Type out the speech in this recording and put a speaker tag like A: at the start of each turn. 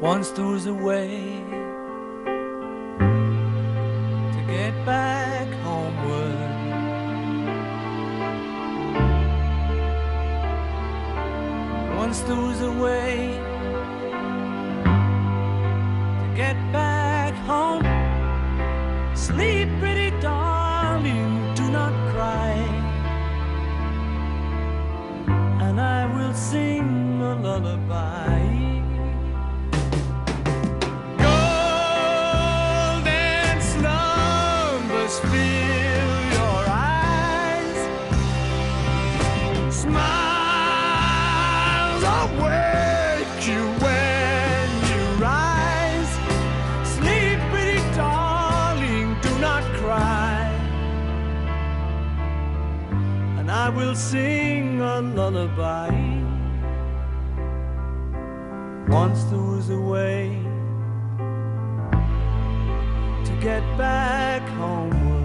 A: Once there was a way to get back homeward. Once there was a way to get back home. Sleep, pretty darling, do not cry, and I will sing a lullaby. Fill your eyes, smiles awake you when you rise. Sleep, pretty darling, do not cry, and I will sing a lullaby. Once there was a way to get back homeward.